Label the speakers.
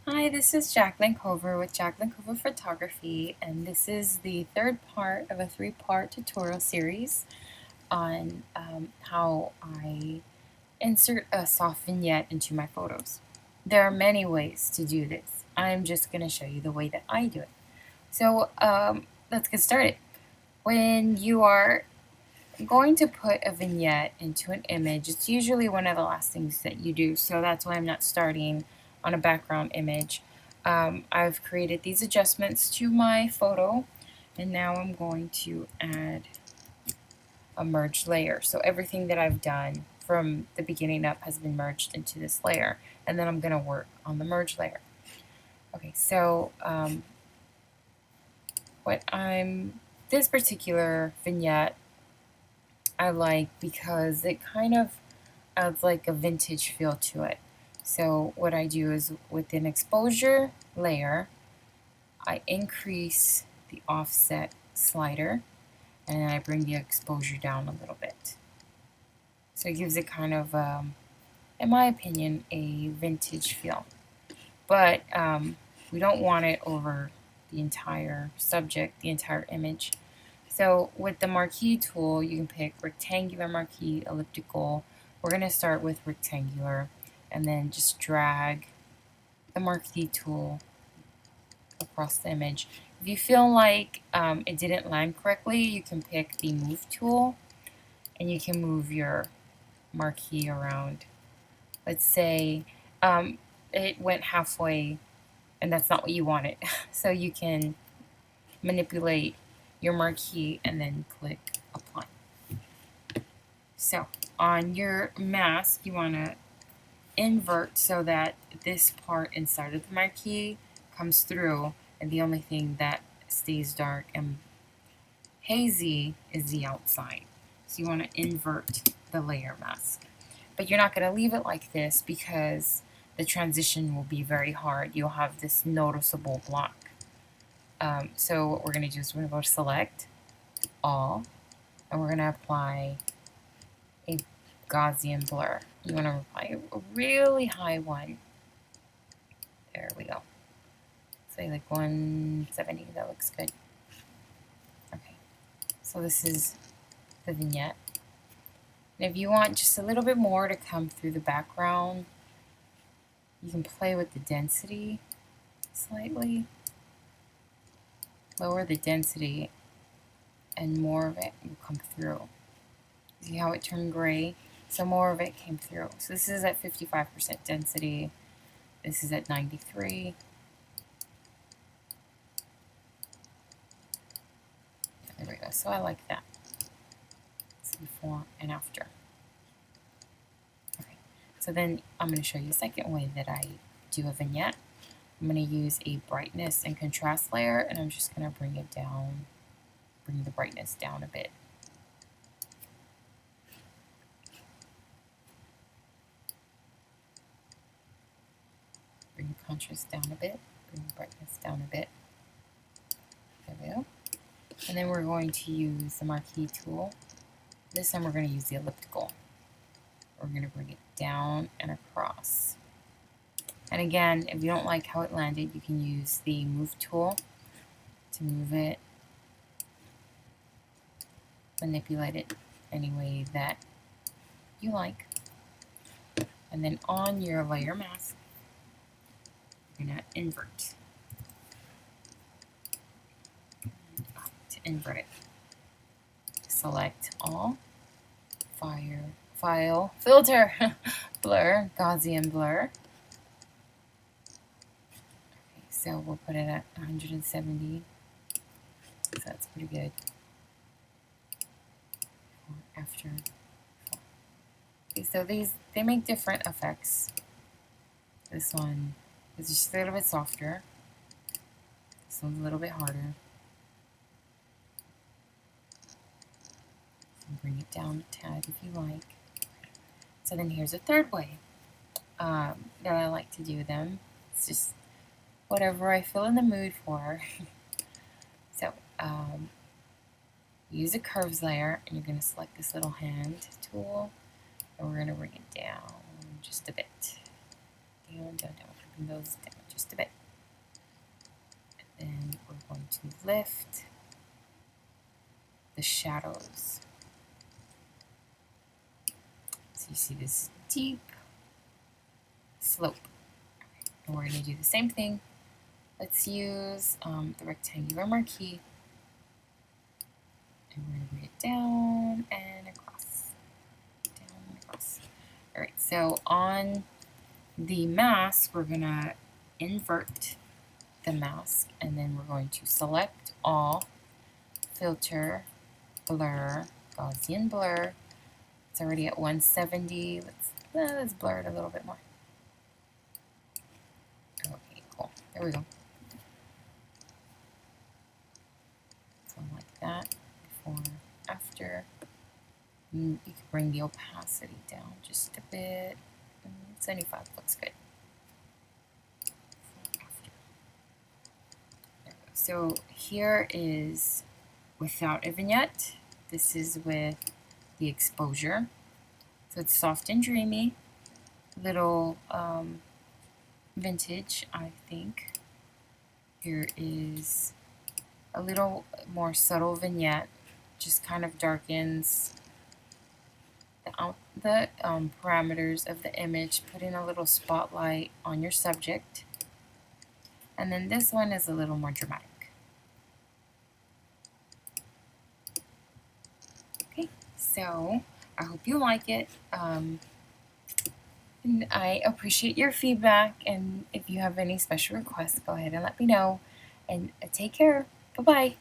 Speaker 1: Hi, this is Jaclyn Culver with Jaclyn Culver Photography, and this is the third part of a three-part tutorial series on how I insert a soft vignette into my photos. There are many ways to do this. I'm just going to show you the way that I do it. So let's get started. When you are going to put a vignette into an image, it's usually one of the last things that you do, so that's why I'm not starting on a background image. I've created these adjustments to my photo, and now I'm going to add a merged layer. So everything that I've done from the beginning up has been merged into this layer, and then I'm going to work on the merge layer. Okay, so this particular vignette I like because it kind of adds like a vintage feel to it. So what I do is with an exposure layer, I increase the offset slider and I bring the exposure down a little bit. So it gives it kind of, in my opinion, a vintage feel. But we don't want it over the entire subject, the entire image. So with the marquee tool, you can pick rectangular marquee, elliptical. We're going to start with rectangular and then just drag the marquee tool across the image. If you feel like it didn't land correctly, you can pick the move tool and you can move your marquee around. Let's say it went halfway and that's not what you wanted. So you can manipulate your marquee and then click apply. So on your mask, you want to invert so that this part inside of the marquee comes through, and the only thing that stays dark and hazy is the outside. So you want to invert the layer mask. But you're not going to leave it like this because the transition will be very hard. You'll have this noticeable block. So what we're going to do is we're going to go to select all, and we're going to apply a Gaussian blur. You want to apply a really high one. There we go. Say like 170, that looks good. Okay, so this is the vignette. And if you want just a little bit more to come through the background, you can play with the density slightly. Lower the density and more of it will come through. See how it turned gray? So more of it came through. So this is at 55% density. This is at 93. There we go. So I like that. It's before and after. Okay. So then I'm going to show you a second way that I do a vignette. I'm going to use a brightness and contrast layer, and I'm just going to bring it down, bring the brightness down a bit. Bring the contrast down a bit, bring the brightness down a bit. There we go. And then we're going to use the marquee tool. This time we're going to use the elliptical. We're going to bring it down and across. And again, if you don't like how it landed, you can use the move tool to move it, manipulate it any way that you like. And then on your layer mask, you're going to invert. To invert it, select all, file, filter, blur, Gaussian blur. Okay, so we'll put it at 170. So that's pretty good. After. Okay, so they make different effects. This one is just a little bit softer. This one's a little bit harder. Bring it down a tad if you like. So then here's a third way that I like to do them. It's just whatever I feel in the mood for. So use a curves layer, and you're going to select this little hand tool, and we're going to bring it down just a bit. Down, down, down. bring those down just a bit. And then we're going to lift the shadows. So you see this deep slope. And we're going to do the same thing. Let's use the rectangular marquee. And we're going to bring it down and across. Down and across. Alright, so on the mask, we're going to invert the mask, and then we're going to select all, filter, blur, Gaussian blur. It's already at 170. Let's blur it a little bit more. Okay, cool. There we go. So like that, before, after. You can bring the opacity down just a bit. 75 looks good. So here is without a vignette. This is with the exposure. So it's soft and dreamy. Little vintage, I think. Here is a little more subtle vignette. Just kind of darkens the parameters of the image, putting a little spotlight on your subject. And then this one is a little more dramatic. Okay, so I hope you like it. And I appreciate your feedback, and if you have any special requests, go ahead and let me know. And take care. Bye-bye.